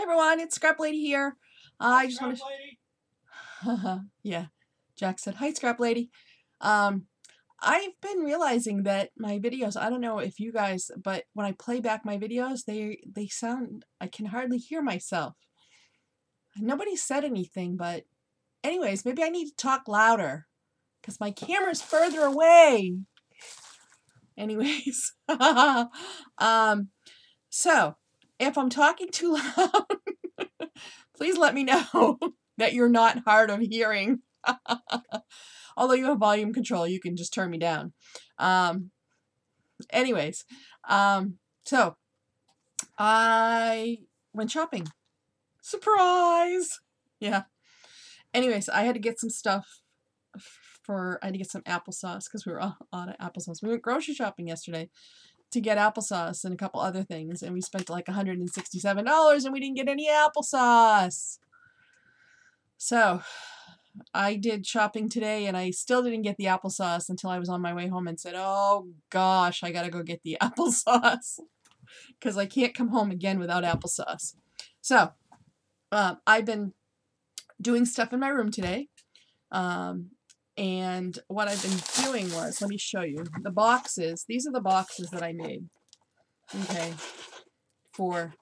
Hi everyone, it's Scrap Lady here. I just want Lady. to. Yeah, Jack said hi, Scrap Lady. I've been realizing that my videos. I don't know if you guys, but when I play back my videos, they sound. I can hardly hear myself. Nobody said anything, but anyways, maybe I need to talk louder because my camera's further away. Anyways, so if I'm talking too loud, please let me know that you're not hard of hearing. Although you have volume control, you can just turn me down. Anyways, so I went shopping. Surprise! Yeah. Anyways, I had to get some stuff I had to get some applesauce because we were all out of applesauce. We went grocery shopping yesterday to get applesauce and a couple other things, and we spent like $167 and we didn't get any applesauce. So I did shopping today and I still didn't get the applesauce until I was on my way home and said, oh gosh, I gotta go get the applesauce because I can't come home again without applesauce. So I've been doing stuff in my room today. And what I've been doing was, let me show you, the boxes. These are the boxes that I made, okay, for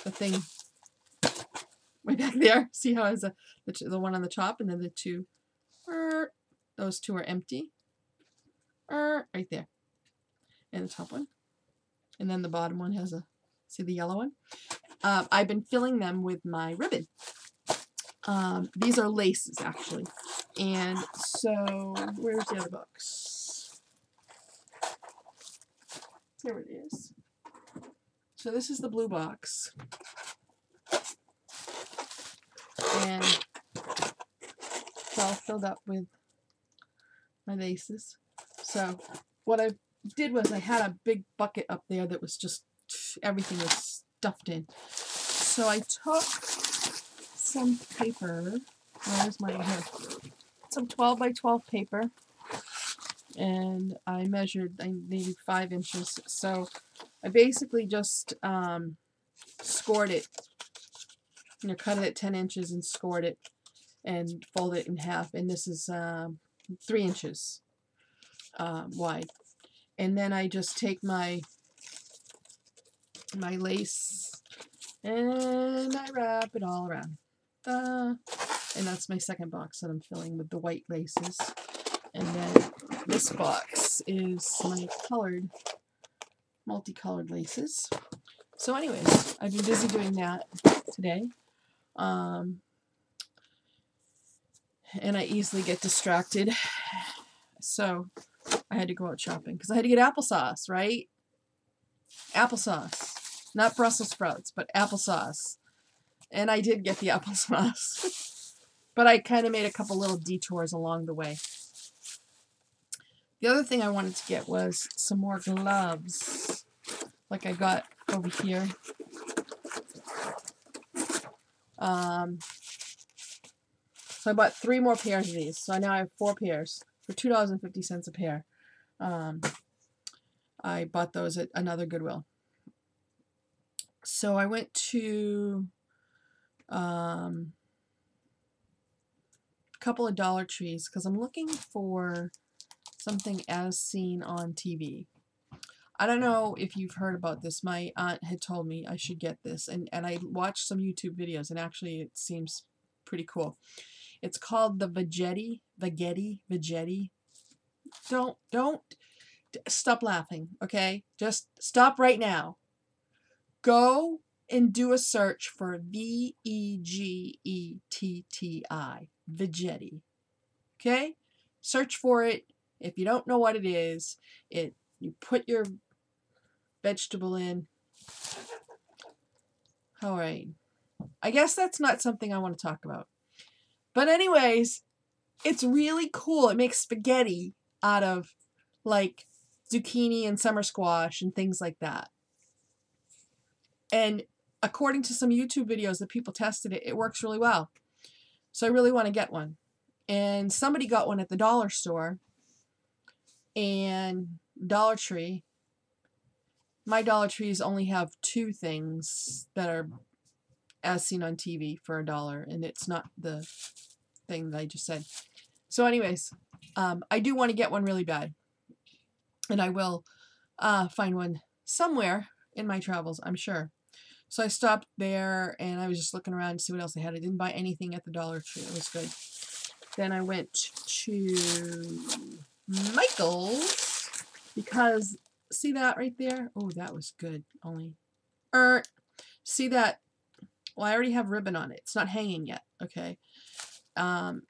the thing way back there. See how it has the one on the top and then the two, those two are empty, right there, and the top one. And then the bottom one has see the yellow one? I've been filling them with my ribbon. These are laces, actually. And so, where's the other box? There it is. So this is the blue box. And it's all filled up with my laces. So what I did was I had a big bucket up there that was just, everything was stuffed in. So I took some paper, where's my here? Some 12 by 12 paper, and I measured, I needed 5 inches, so I basically just scored it, cut it at 10 inches and scored it and fold it in half, and this is 3 inches wide. And then I just take my lace and I wrap it all around. And that's my second box that I'm filling with the white laces. And then this box is my multicolored laces. So anyways, I've been busy doing that today. And I easily get distracted. So I had to go out shopping because I had to get applesauce, right? Applesauce. Not Brussels sprouts, but applesauce. And I did get the applesauce. But I kind of made a couple little detours along the way. The other thing I wanted to get was some more gloves, like I got over here. So I bought 3 more pairs of these. So now I have 4 pairs for $2.50 a pair. I bought those at another Goodwill. So I went to a couple of Dollar Trees because I'm looking for something as seen on TV. I don't know if you've heard about this. My aunt had told me I should get this, and I watched some YouTube videos, and actually it seems pretty cool. It's called the Veggetti. Don't stop laughing, okay? Just stop right now. Go and do a search for Vegetti. Veggetti. Okay? Search for it. If you don't know what it is, you put your vegetable in. All right. I guess that's not something I want to talk about. But anyways, it's really cool. It makes spaghetti out of like zucchini and summer squash and things like that. And according to some YouTube videos that people tested it, it works really well. So I really want to get one. And somebody got one at the dollar store and Dollar Tree. my Dollar Trees only have 2 things that are as seen on TV for $1, and it's not the thing that I just said. So anyways, I do want to get one really bad, and I will find one somewhere in my travels, I'm sure. So I stopped there, and I was just looking around to see what else they had. I didn't buy anything at the Dollar Tree. It was good. Then I went to Michael's, because see that right there? Oh, that was good. Only, see that? Well, I already have ribbon on it. It's not hanging yet, okay? And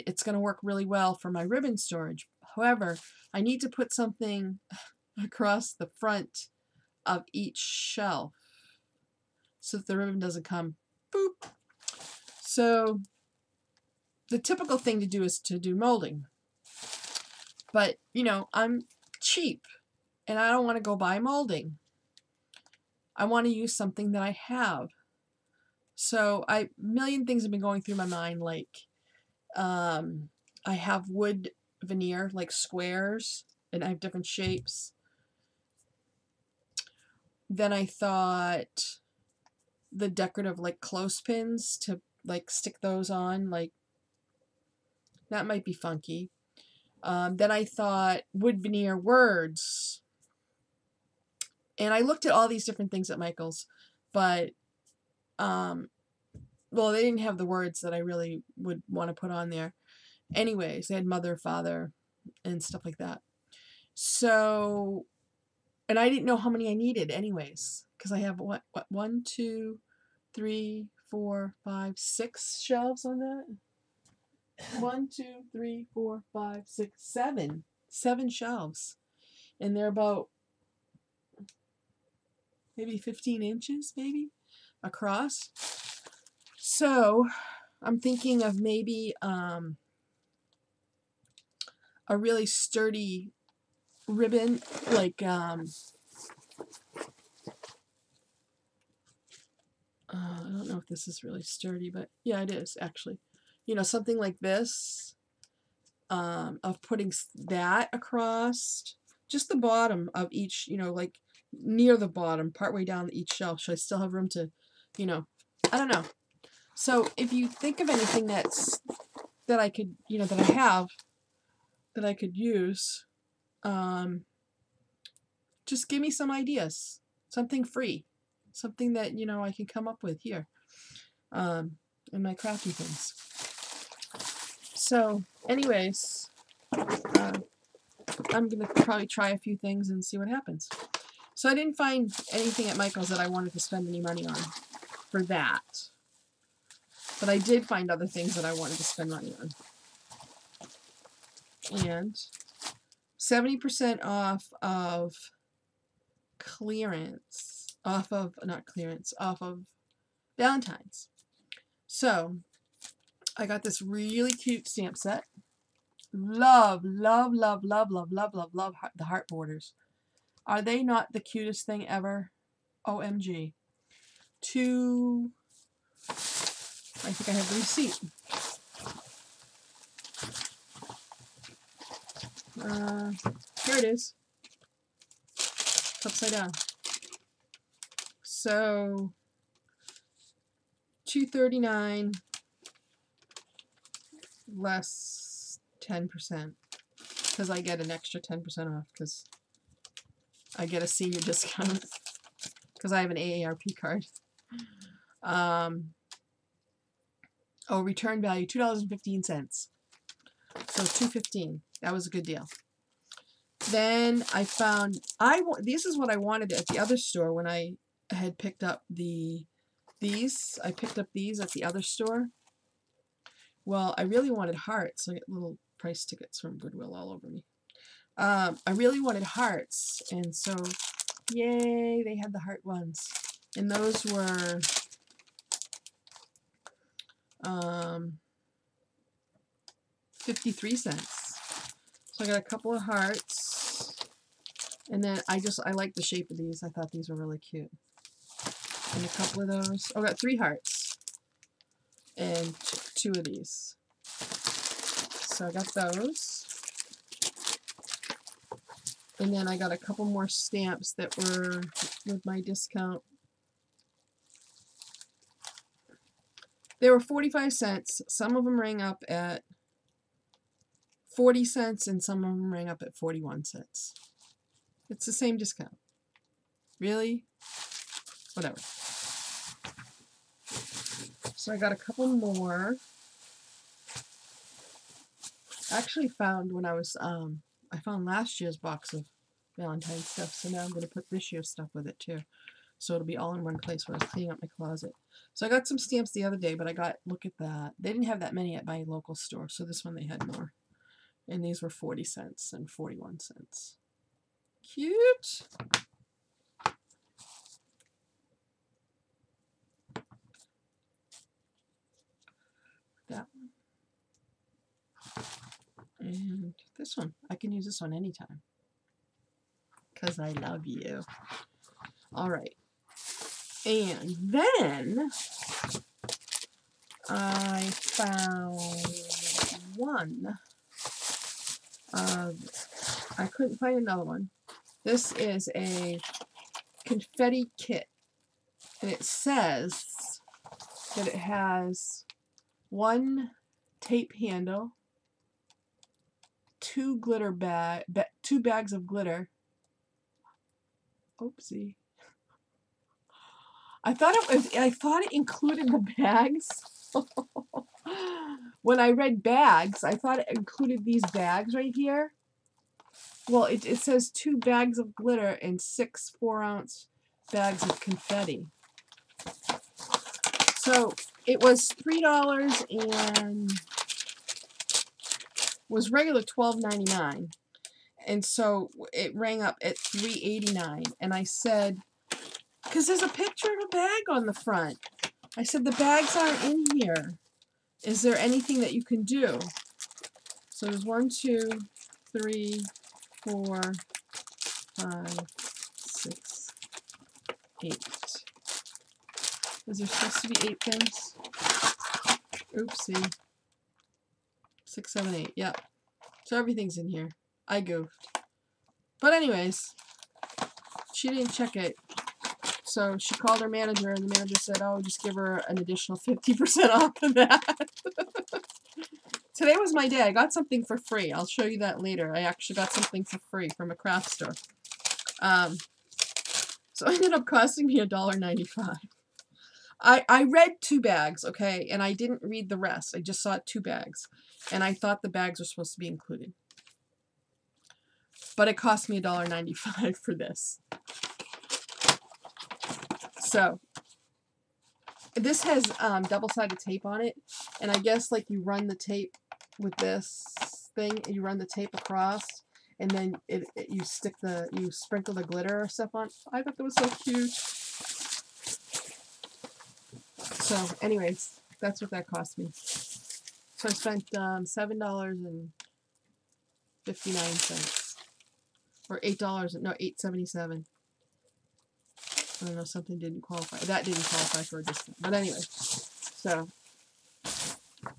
it's going to work really well for my ribbon storage. However, I need to put something across the front of each shelf so that the ribbon doesn't come boop. So the typical thing to do is to do molding. But, you know, I'm cheap and I don't want to go buy molding. I want to use something that I have. So a million things have been going through my mind, like I have wood veneer, like squares, and I have different shapes. Then I thought the decorative like clothespins to like stick those on, like that might be funky. Then I thought wood veneer words. And I looked at all these different things at Michael's, but well, they didn't have the words that I really would want to put on there. Anyways, they had mother, father, and stuff like that. So, and I didn't know how many I needed anyways, because I have what 1, 2, 3, 4, 5, 6 shelves on that. 1, 2, 3, 4, 5, 6, 7 shelves, and they're about maybe 15 inches, maybe across. So I'm thinking of maybe a really sturdy ribbon, like I don't know if this is really sturdy, but yeah, it is actually. You know, something like this, of putting that across just the bottom of each, you know, like near the bottom, partway down each shelf. Should I still have room to, you know, I don't know. So if you think of anything that I could, you know, that I have, that I could use, just give me some ideas. Something free. Something that, you know, I can come up with here, in my crafty things. So, anyways, I'm going to probably try a few things and see what happens. So I didn't find anything at Michael's that I wanted to spend any money on for that. But I did find other things that I wanted to spend money on. And 70% off of clearance. Off of Valentine's. So, I got this really cute stamp set. Love, love, love, love, love, love, love, love the heart borders. Are they not the cutest thing ever? OMG. I think I have the receipt. Here it is. It's upside down. So, $239 less 10%, because I get an extra 10% off because I get a senior discount because I have an AARP card. Return value $2.15. So $2.15. That was a good deal. Then I found this is what I wanted at the other store when I had picked up these. I picked up these at the other store. Well, I really wanted hearts. I get little price tickets from Goodwill all over me. I really wanted hearts, and so yay, they had the heart ones, and those were 53 cents. So I got a couple of hearts, and then I like the shape of these. I thought these were really cute. And a couple of those. Oh, I got 3 hearts and 2 of these. So I got those. And then I got a couple more stamps that were with my discount. They were 45 cents. Some of them rang up at 40 cents and some of them rang up at 41 cents. It's the same discount. Really? Whatever. So I got a couple more. I actually found when I was, I found last year's box of Valentine's stuff, so now I'm going to put this year's stuff with it too. So it'll be all in one place when I was cleaning up my closet. So I got some stamps the other day, but I got, look at that. They didn't have that many at my local store, so this one they had more. And these were 40 cents and 41 cents. Cute! That one. And this one. I can use this one anytime. Because I love you. Alright. And then I found one. I couldn't find another one. This is a confetti kit. And it says that it has one tape handle, two bags of glitter. Oopsie. I thought it included the bags. When I read bags, I thought it included these bags right here. Well, it says 2 bags of glitter and 6 4-ounce bags of confetti. So it was $3 and was regular $12.99. And so it rang up at $3.89. And I said, because there's a picture of a bag on the front. I said, the bags aren't in here. Is there anything that you can do? So there's 1, 2, 3, 4, 5, 6, 8. Is there supposed to be 8 things? Oopsie. 6, 7, 8. Yep. So everything's in here. I goofed. But anyways, she didn't check it. So she called her manager, and the manager said, oh, just give her an additional 50% off of that. Today was my day. I got something for free. I'll show you that later. I actually got something for free from a craft store. So it ended up costing me $1.95. I read 2 bags, okay, and I didn't read the rest. I just saw 2 bags, and I thought the bags were supposed to be included. But it cost me $1.95 for this. So, this has double-sided tape on it, and I guess like you run the tape with this thing, and you run the tape across, and then you sprinkle the glitter or stuff on. I thought that was so cute. So, anyways, that's what that cost me. So I spent $7.59, or $8.77. I don't know, something didn't qualify. That didn't qualify for a discount. But anyway, so,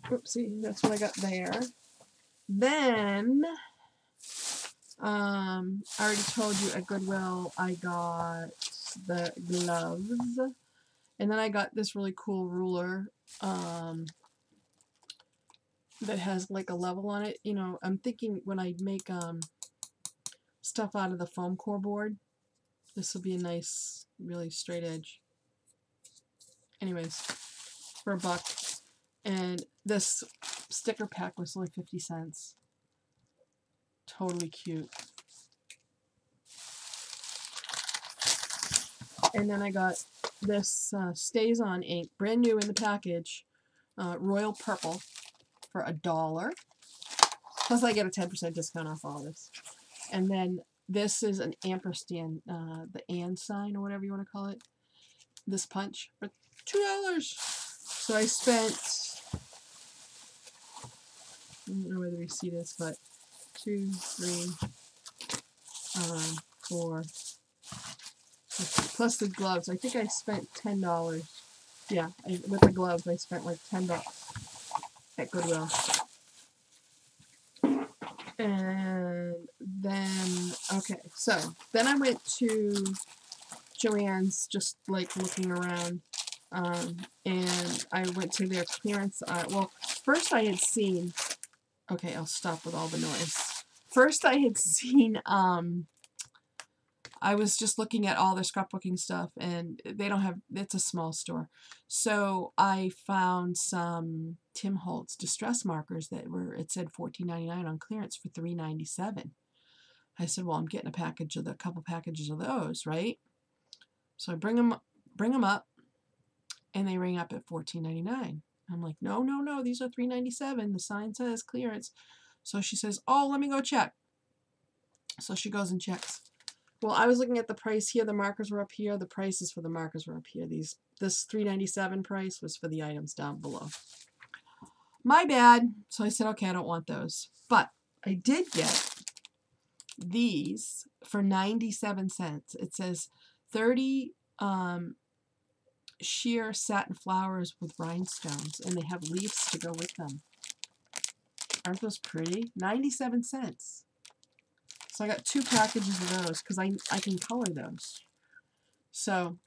oopsie, that's what I got there. Then, I already told you at Goodwill I got the gloves. And then I got this really cool ruler that has like a level on it. You know, I'm thinking when I make stuff out of the foam core board, this will be a nice, really straight edge. Anyways, for $1. And this sticker pack was only 50 cents. Totally cute. And then I got this Stays On ink, brand new in the package, royal purple for $1. Plus I get a 10% discount off all this. And then this is an ampersand, the and sign or whatever you want to call it. This punch for $2. So I spent, I don't know where the receipt is, but 2, 3, 4, plus the gloves. I think I spent $10. Yeah, with the gloves I spent like $10 at Goodwill. And then, okay, so then I went to Joann's, just like looking around, and I went to their clearance. Well, first I had seen, okay, I'll stop with all the noise. First I had seen, I was just looking at all their scrapbooking stuff, and they don't have, it's a small store. So I found some Tim Holtz distress markers that were, it said $14.99 on clearance for $3.97. I said, well, I'm getting a couple packages of those, right? So I bring them up, and they ring up at $14.99. I'm like, no, no, no, these are $3.97. The sign says clearance. So she says, oh, let me go check. So she goes and checks. Well, I was looking at the price here. The markers were up here. The prices for the markers were up here. This $3.97 price was for the items down below. My bad. So I said, okay, I don't want those. But I did get these for 97 cents. It says 30 sheer satin flowers with rhinestones, and they have leaves to go with them. Aren't those pretty? 97 cents. So I got 2 packages of those because I can color those. So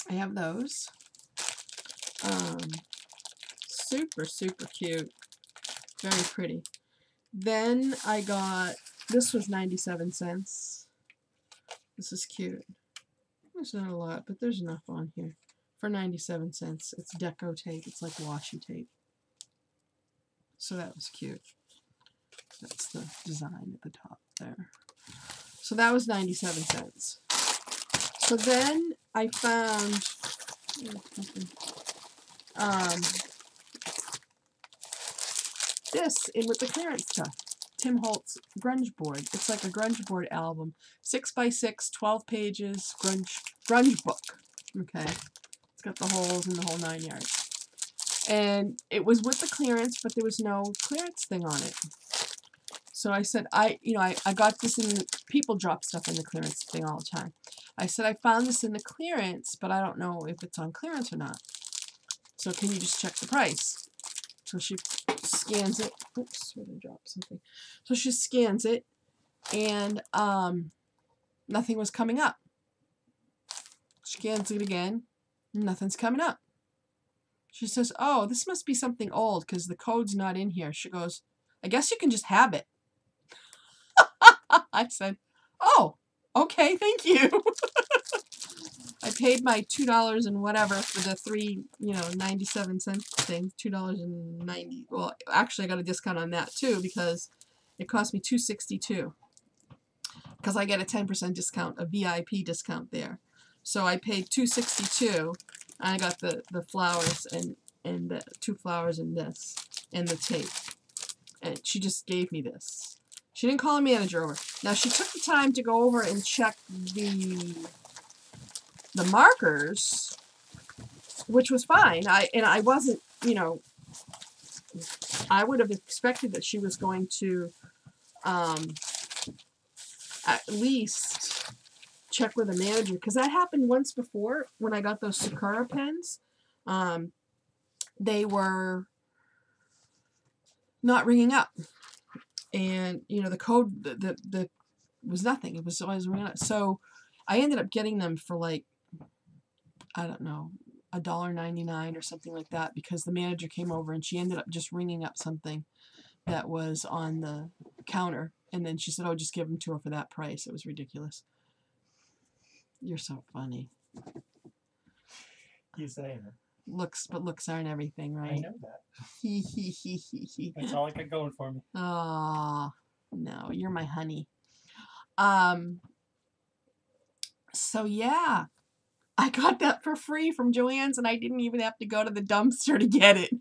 I have those. Super, super cute. Very pretty. Then I got, this was 97 cents. This is cute. There's not a lot, but there's enough on here. For 97 cents. It's deco tape. It's like washi tape. So that was cute. That's the design at the top there. So that was 97 cents. So then I found this in with the clearance stuff. Tim Holtz grunge board. It's like a grunge board album. 6x6, 12 pages, grunge book. Okay. It's got the holes and the whole 9 yards. And it was with the clearance, but there was no clearance thing on it. So I said, I got this in the, people drop stuff in the clearance thing all the time. I said, I found this in the clearance, but I don't know if it's on clearance or not. So can you just check the price? So she scans it. Oops, I dropped something. So she scans it, and nothing was coming up. Scans it again, nothing's coming up. She says, oh, this must be something old because the code's not in here. She goes, I guess you can just have it. I said, oh, okay, thank you. I paid my $2 and whatever for the 97 cent thing. $2.90. Well, actually, I got a discount on that too because it cost me $2.62 because I get a 10% discount, a VIP discount there. So I paid $2.62. I got the flowers and the 2 flowers and this and the tape. And she just gave me this. She didn't call a manager over. Now she took the time to go over and check the markers, which was fine. I wasn't, I would have expected that she was going to at least check with a manager, because that happened once before when I got those Sakura pens. They were not ringing up, and the code the was nothing. It was always ringing up. So I ended up getting them for like, I don't know, $1.99 or something like that, because the manager came over and she ended up just ringing up something that was on the counter, and then she said, oh, just give them to her for that price. It was ridiculous. You're so funny. You saying it. Looks aren't everything, right? I know that. That's all I got going for me. Oh, no, you're my honey. So yeah, I got that for free from Joann's, and I didn't even have to go to the dumpster to get it.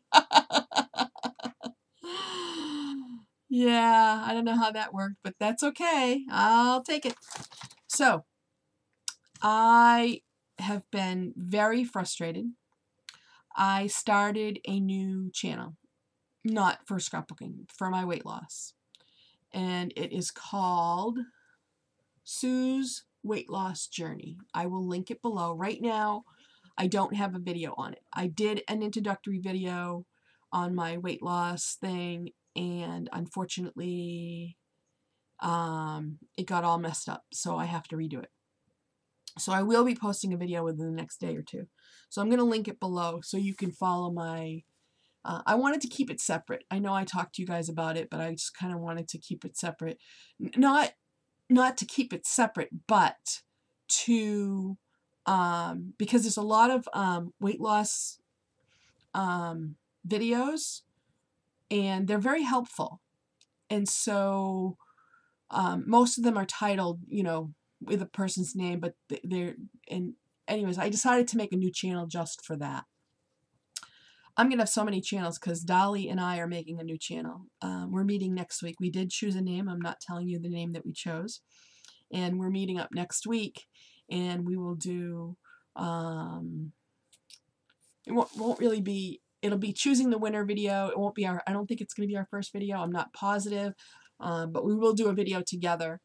Yeah, I don't know how that worked, but that's okay. I'll take it. So, I have been very frustrated. I started a new channel, not for scrapbooking, for my weight loss. And it is called Sue's Weight Loss Journey. I will link it below. Right now, I don't have a video on it. I did an introductory video on my weight loss thing, and unfortunately, it got all messed up, so I have to redo it. So I will be posting a video within the next day or two. So I'm going to link it below so you can follow my... I wanted to keep it separate. I know I talked to you guys about it, but I just kind of wanted to keep it separate. Not to keep it separate, but to... because there's a lot of weight loss videos, and they're very helpful. And so most of them are titled, you know, with a person's name, but they're... And anyways, I decided to make a new channel just for that. I'm going to have so many channels because Dolly and I are making a new channel. We're meeting next week. We did choose a name. I'm not telling you the name that we chose. And we're meeting up next week, and we will do... it won't really be... It'll be choosing the winner video. It won't be our... I don't think it's going to be our first video. I'm not positive. But we will do a video together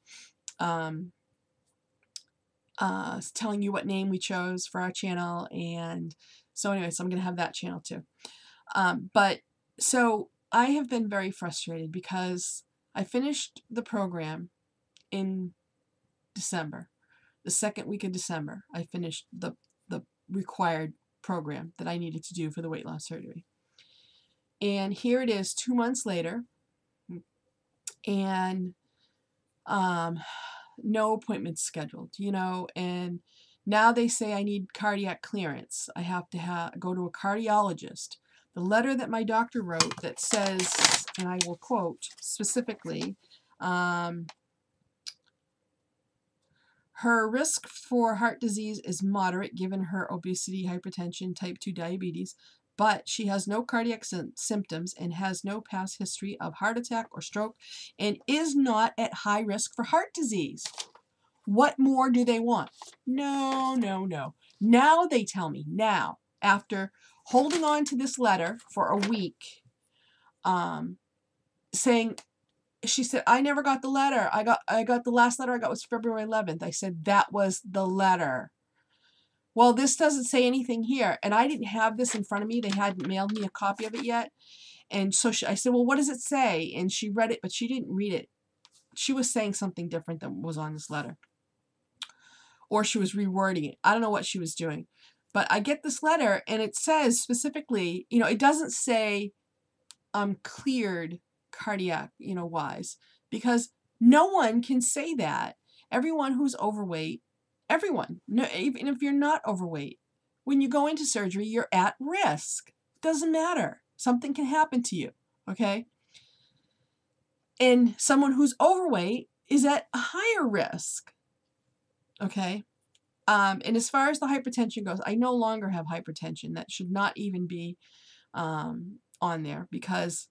telling you what name we chose for our channel. And so anyways, I'm going to have that channel too. But so I have been very frustrated because I finished the program in December. The second week of December, I finished the required program that I needed to do for the weight loss surgery. And here it is 2 months later, and no appointments scheduled, you know, and now they say I need cardiac clearance. I have to go to a cardiologist. The letter that my doctor wrote that says, and I will quote specifically, her risk for heart disease is moderate given her obesity, hypertension, type 2 diabetes, but she has no cardiac symptoms and has no past history of heart attack or stroke and is not at high risk for heart disease. What more do they want? No, no, no. Now they tell me, now, after holding on to this letter for a week, saying... She said, I never got the letter. I got the last letter I got was February 11th. I said, that was the letter. Well, this doesn't say anything here. And I didn't have this in front of me. They hadn't mailed me a copy of it yet. And so I said, well, what does it say? And she read it, but she didn't read it. She was saying something different than was on this letter. Or she was rewording it. I don't know what she was doing. But I get this letter, and it says specifically, you know, it doesn't say I'm cleared cardiac, you know, wise, because no one can say that. Everyone who's overweight, everyone, no, even if you're not overweight, when you go into surgery, you're at risk. Doesn't matter. Something can happen to you, okay? And someone who's overweight is at a higher risk, okay? And as far as the hypertension goes, I no longer have hypertension. That should not even be on there because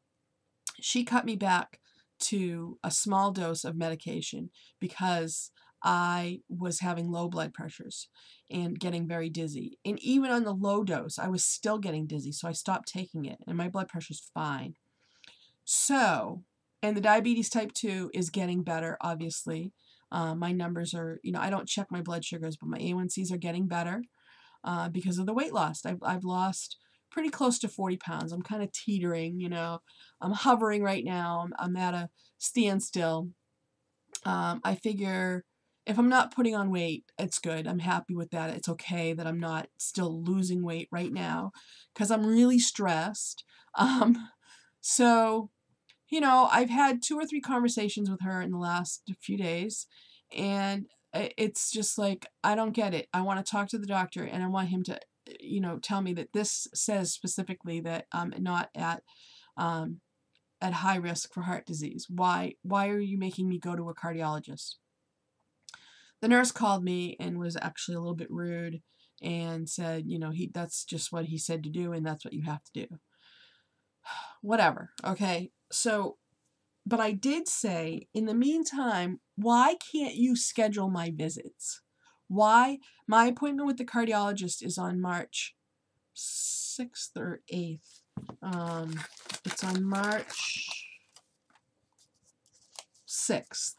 she cut me back to a small dose of medication because I was having low blood pressures and getting very dizzy. And even on the low dose, I was still getting dizzy, so I stopped taking it, and my blood pressure's fine. So, and the diabetes type 2 is getting better, obviously. My numbers are, you know, I don't check my blood sugars, but my A1Cs are getting better because of the weight loss. I've lost pretty close to 40 pounds. I'm kind of teetering, you know. I'm hovering right now. I'm at a standstill. I figure if I'm not putting on weight, it's good. I'm happy with that. It's okay that I'm not still losing weight right now because I'm really stressed. So, you know, I've had 2 or 3 conversations with her in the last few days, and it's just like, I don't get it. I want to talk to the doctor, and I want him to, you know, tell me that this says specifically that I'm not at high risk for heart disease. Why are you making me go to a cardiologist? The nurse called me and was actually a little bit rude and said, you know, that's just what he said to do, and that's what you have to do. Whatever, okay? So, but I did say, in the meantime, why can't you schedule my visits? Why? My appointment with the cardiologist is on March 6th or 8th. It's on March 6th.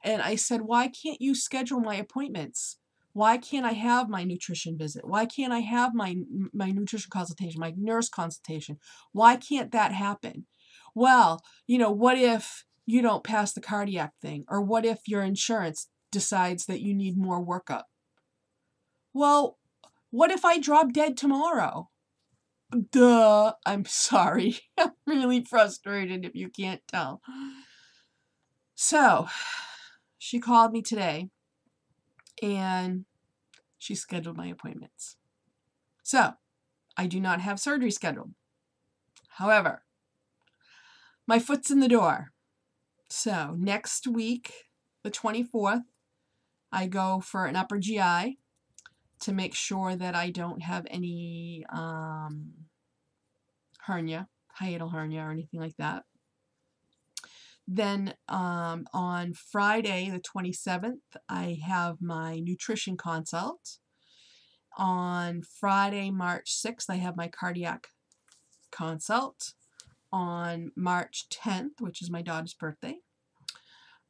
And I said, why can't you schedule my appointments? Why can't I have my nutrition visit? Why can't I have my nutrition consultation, my nurse consultation? Why can't that happen? Well, you know, what if you don't pass the cardiac thing? Or what if your insurance decides that you need more workup? Well, what if I drop dead tomorrow? Duh, I'm sorry. I'm really frustrated if you can't tell. So, she called me today and she scheduled my appointments. So, I do not have surgery scheduled. However, my foot's in the door. So, next week, the 24th, I go for an upper GI to make sure that I don't have any hernia, hiatal hernia, or anything like that. Then on Friday, the 27th, I have my nutrition consult. On Friday, March 6th, I have my cardiac consult. On March 10th, which is my daughter's birthday,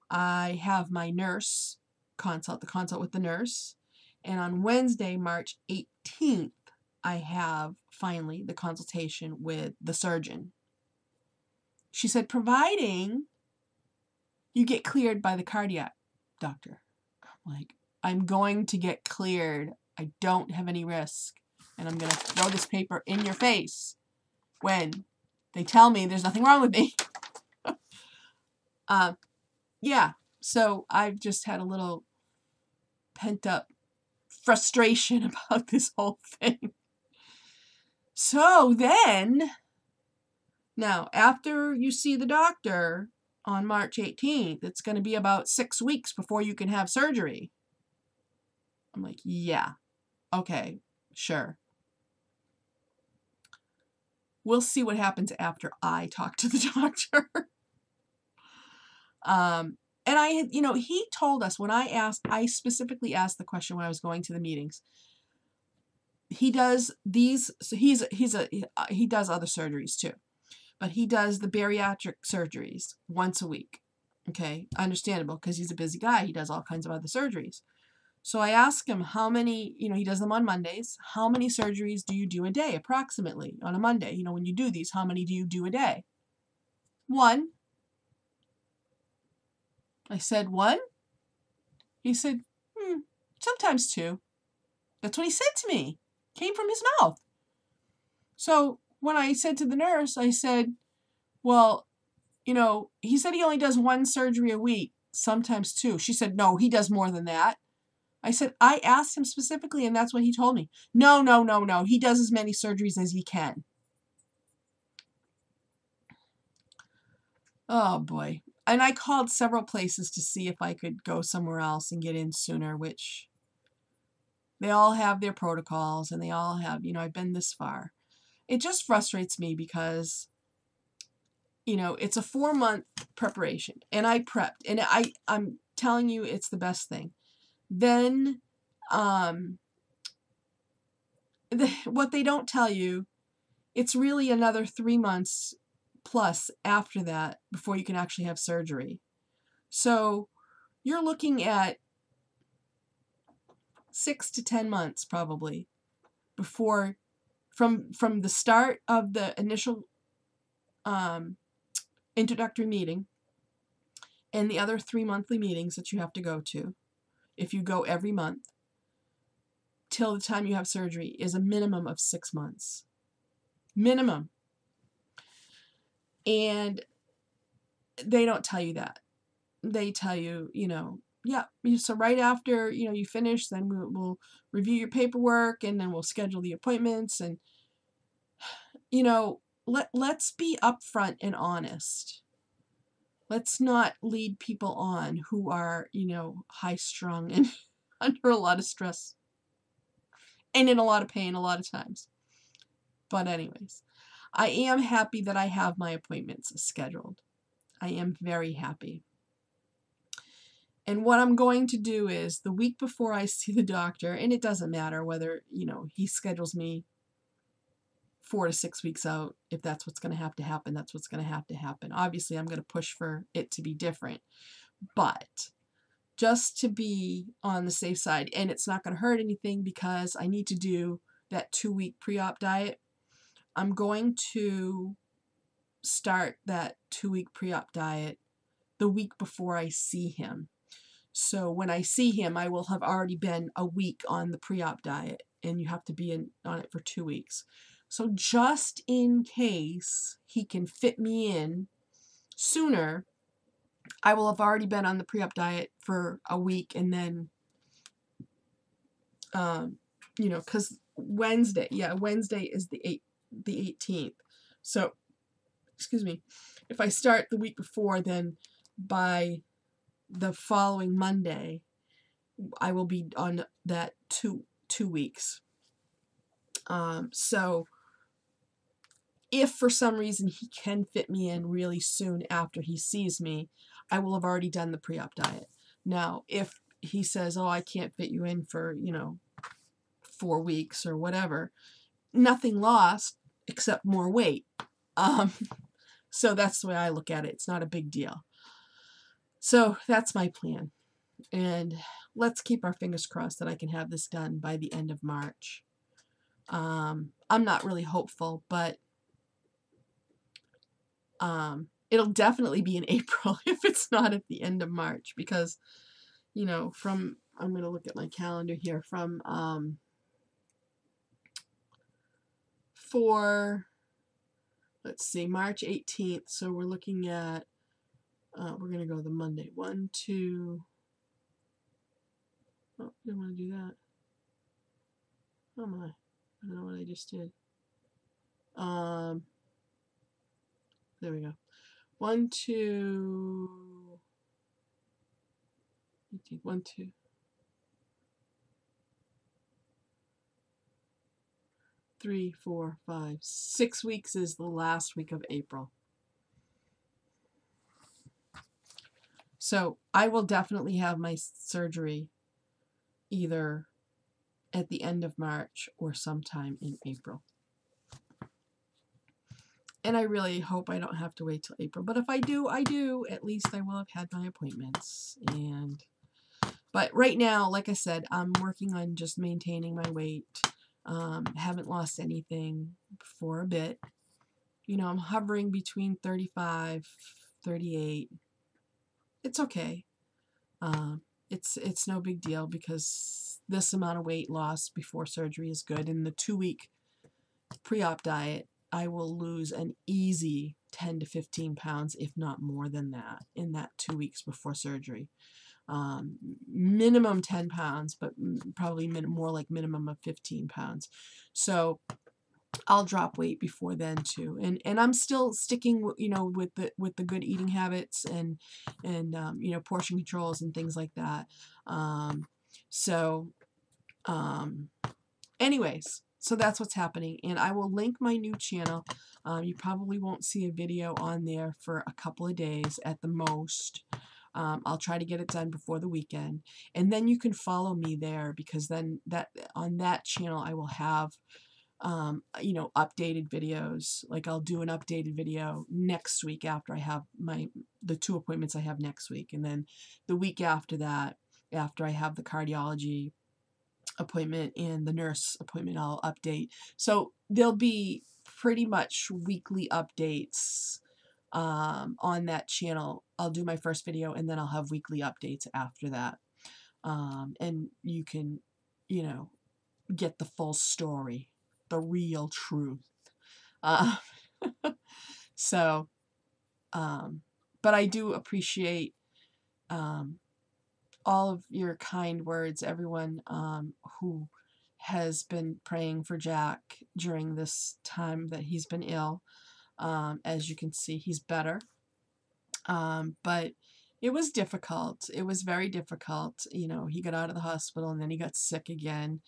I have my nurse consult, the consult with the nurse. And on Wednesday, March 18th, I have finally the consultation with the surgeon. She said, providing you get cleared by the cardiac doctor. I'm like, I'm going to get cleared. I don't have any risk. And I'm going to throw this paper in your face when they tell me there's nothing wrong with me. Yeah, so I've just had a little pent up frustration about this whole thing. So then, now after you see the doctor on March 18th, it's going to be about 6 weeks before you can have surgery. I'm like, yeah, okay, sure. We'll see what happens after I talk to the doctor. And I had, he told us when I specifically asked the question when I was going to the meetings. He does these, so he does other surgeries too, but he does the bariatric surgeries once a week. Okay, understandable because he's a busy guy. He does all kinds of other surgeries. So I asked him how many, he does them on Mondays. How many surgeries do you do a day approximately on a Monday? When you do these, how many do you do a day? 1. I said, 1? He said, sometimes 2. That's what he said to me. Came from his mouth. So when I said to the nurse, I said, well, he said he only does 1 surgery a week, sometimes 2. She said, no, he does more than that. I said, I asked him specifically, and that's what he told me. No. He does as many surgeries as he can. Oh, boy. And I called several places to see if I could go somewhere else and get in sooner, which they all have their protocols, and they all have, I've been this far. It just frustrates me because, it's a 4-month preparation, and I prepped, and I'm telling you it's the best thing. Then, what they don't tell you, it's really another 3 months plus after that before you can actually have surgery. So you're looking at 6 to 10 months probably before, from the start of the initial introductory meeting and the other 3 monthly meetings that you have to go to, if you go every month, till the time you have surgery is a minimum of 6 months. Minimum. And they don't tell you that. They tell you, yeah, so right after, you finish, then we'll review your paperwork, and then we'll schedule the appointments. And, let's be upfront and honest. Let's not lead people on who are, high strung and under a lot of stress and in a lot of pain a lot of times. But anyways, I am happy that I have my appointments scheduled. I am very happy. And what I'm going to do is the week before I see the doctor, and it doesn't matter whether, he schedules me 4 to 6 weeks out. If that's what's going to have to happen, that's what's going to have to happen. Obviously, I'm going to push for it to be different. But just to be on the safe side, and it's not going to hurt anything because I need to do that 2-week pre-op diet. I'm going to start that 2-week pre-op diet the week before I see him. So when I see him, I will have already been a week on the pre-op diet, and you have to be on it for 2 weeks. So just in case he can fit me in sooner, I will have already been on the pre-op diet for a week, and then, you know, because Wednesday is the 18th. So, excuse me, if I start the week before, then by the following Monday, I will be on that two weeks. So if for some reason he can fit me in really soon after he sees me, I will have already done the pre-op diet. Now, if he says, oh, I can't fit you in for, 4 weeks or whatever, nothing lost except more weight. So that's the way I look at it. It's not a big deal. So that's my plan. And let's keep our fingers crossed that I can have this done by the end of March. I'm not really hopeful, but it'll definitely be in April if it's not at the end of March, because, I'm going to look at my calendar here, for, let's see, March 18th. So we're looking at, we're going to go the Monday. 1, 2, oh, didn't want to do that. Oh my, I don't know what I just did. There we go. 1, 2, 1, 2. 3, 4, 5, 6 weeks is the last week of April. So I will definitely have my surgery either at the end of March or sometime in April. And I really hope I don't have to wait till April. But if I do, I do. At least I will have had my appointments. But right now, like I said, I'm working on just maintaining my weight. Haven't lost anything for a bit. I'm hovering between 35, 38. It's okay. It's no big deal, because this amount of weight loss before surgery is good. In the 2-week pre-op diet, I will lose an easy 10 to 15 pounds, if not more than that, in that 2 weeks before surgery. Minimum 10 pounds, but probably more like minimum of 15 pounds. So I'll drop weight before then too, and I'm still sticking, with the good eating habits and portion controls and things like that. Anyways, so that's what's happening, and I will link my new channel. You probably won't see a video on there for a couple of days at the most. I'll try to get it done before the weekend, and then you can follow me there, because then on that channel I will have updated videos. Like I'll do an updated video next week after I have the 2 appointments I have next week, and then the week after that, after I have the cardiology appointment and the nurse appointment, I'll update. So there'll be pretty much weekly updates on that channel. I'll do my first video, and then I'll have weekly updates after that, and you can get the full story, the real truth. So but I do appreciate all of your kind words, everyone who has been praying for Jack during this time that he's been ill. As you can see, he's better. But it was difficult. It was very difficult. He got out of the hospital, and then he got sick again.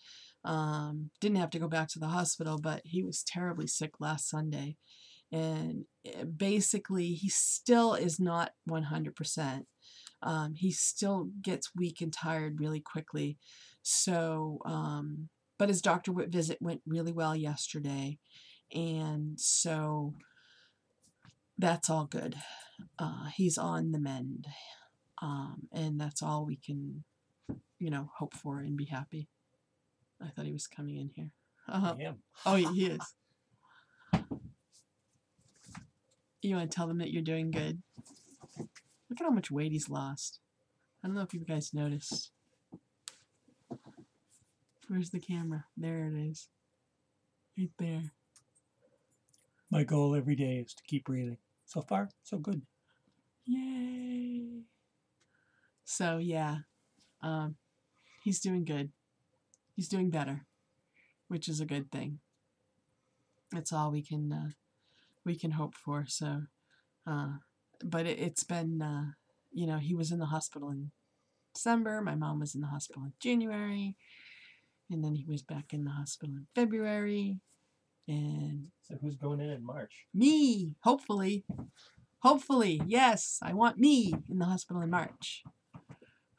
Didn't have to go back to the hospital, but he was terribly sick last Sunday. And basically, he still is not 100%. He still gets weak and tired really quickly. So, but his doctor visit went really well yesterday. And so that's all good. He's on the mend. And that's all we can, hope for and be happy. I thought he was coming in here. Yeah. Oh, he is. You want to tell them that you're doing good? Look at how much weight he's lost. I don't know if you guys noticed. Where's the camera? There it is. Right there. My goal every day is to keep breathing. So far, so good. Yay. So yeah, he's doing good. He's doing better, which is a good thing. That's all we can hope for. So, but it's been, you know, he was in the hospital in December. My mom was in the hospital in January, and then he was back in the hospital in February. And So who's going in March? me, hopefully. Hopefully, yes, I want me in the hospital in March.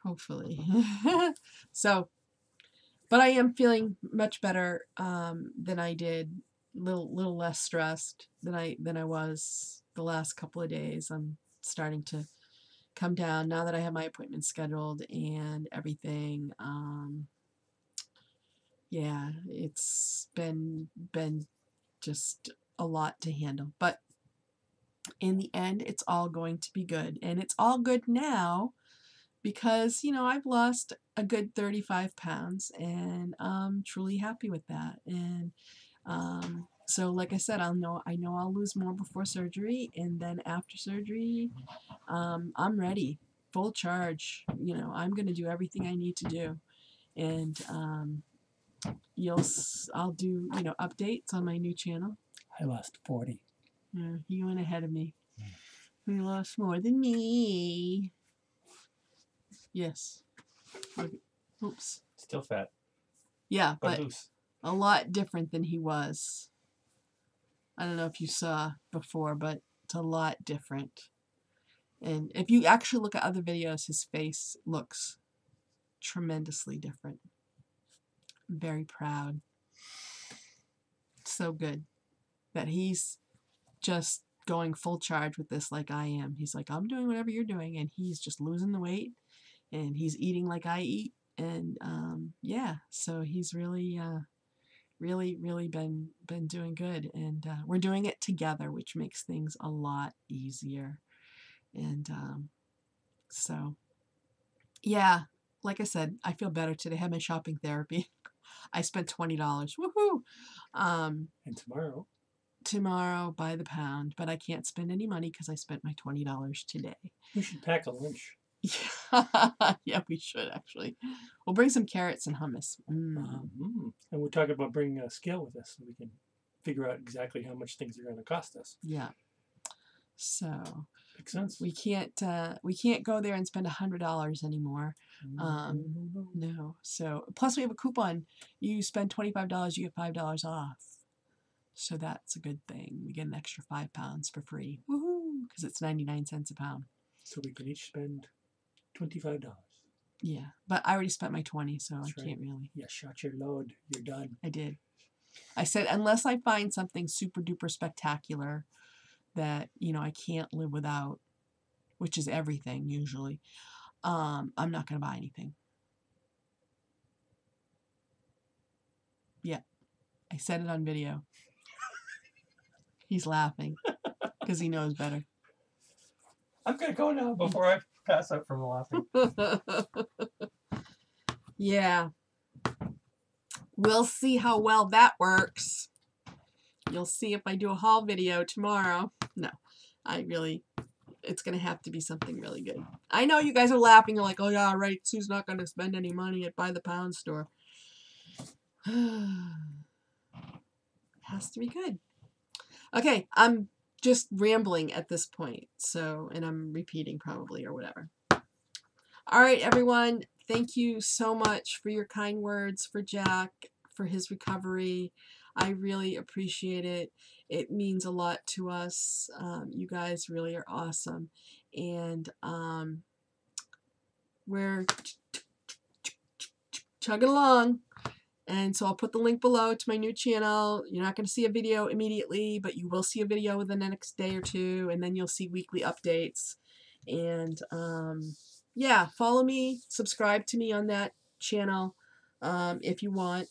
Hopefully. So, but I am feeling much better than I did. Little less stressed than I was the last couple of days. I'm starting to come down now that I have my appointment scheduled and everything. Yeah, it's been just a lot to handle, but in the end, it's all going to be good, and it's all good now because, you know, I've lost a good 35 pounds, and I'm truly happy with that. And so, like I said, I know I'll lose more before surgery, and then after surgery, I'm ready, full charge. You know, I'm going to do everything I need to do, and I'll do, you know, updates on my new channel. I lost 40. Yeah, you went ahead of me. You lost more than me. Yes. Okay. Oops. Still fat, Yeah, but but loose. a lot different than he was. I don't know if you saw before, but it's a lot different. And if you actually look at other videos, his face looks tremendously different. I'm very proud. So good that he's just going full charge with this like I am. He's like, I'm doing whatever you're doing, and he's just losing the weight, and he's eating like I eat, and yeah, so he's really really been doing good, and we're doing it together, which makes things a lot easier. And so yeah, like I said, I feel better today. I had my shopping therapy. I spent $20. Woohoo! And tomorrow, By the pound, but I can't spend any money because I spent my $20 today. we should pack a lunch. Yeah, we should actually. We'll bring some carrots and hummus. And we're talking about bringing a scale with us so we can figure out exactly how much things are going to cost us. Yeah. So Makes sense. we can't go there and spend $100 anymore. No. So plus we have a coupon. You spend $25, you get $5 off. So that's a good thing. We get an extra 5 pounds for free. Woohoo! Because it's 99 cents a pound. So we can each spend $25. Yeah, but I already spent my 20, so That's I right. can't really. Yeah, shot your load. You're done. I did. I said, unless I find something super duper spectacular that, you know, I can't live without, which is everything usually, I'm not going to buy anything. Yeah, I said it on video. He's laughing because he knows better. I'm going to go now before I pass out from laughing. Yeah. We'll see how well that works. You'll see if I do a haul video tomorrow. No, it's going to have to be something really good. I know you guys are laughing. You're like, oh yeah, right, Sue's not going to spend any money at By the Pound store. Has to be good. Okay, I'm just rambling at this point, so, and I'm repeating probably or whatever. All right, everyone, thank you so much for your kind words for Jack, for his recovery. I really appreciate it. It means a lot to us. You guys really are awesome. And we're chugging along. And so I'll put the link below to my new channel. You're not going to see a video immediately, but you will see a video within the next day or two, and then you'll see weekly updates. And yeah, follow me, subscribe to me on that channel if you want,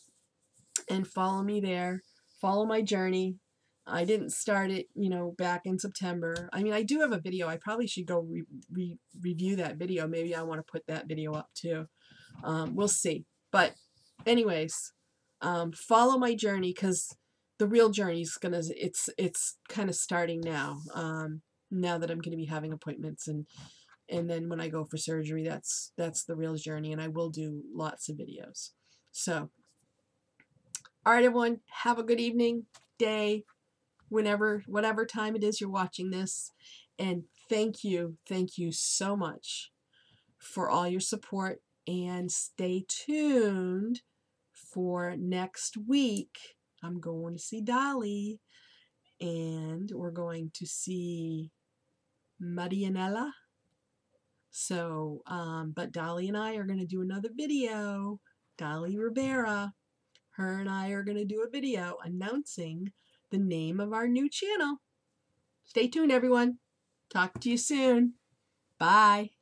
and follow me there. Follow my journey. I didn't start it, you know, back in September. I mean, I do have a video. I probably should go review that video. Maybe I want to put that video up too. We'll see. But anyways, follow my journey, because the real journey is it's kind of starting now. Now that I'm going to be having appointments, and then when I go for surgery, that's the real journey, and I will do lots of videos. So, all right, everyone, have a good evening, day, whatever time it is you're watching this, and thank you so much for all your support, and stay tuned for next week. I'm going to see Dolly, and we're going to see Marianella. So, but Dolly and I are going to do another video. Dolly Rivera, her and I are going to do a video announcing the name of our new channel. Stay tuned, everyone. Talk to you soon. Bye.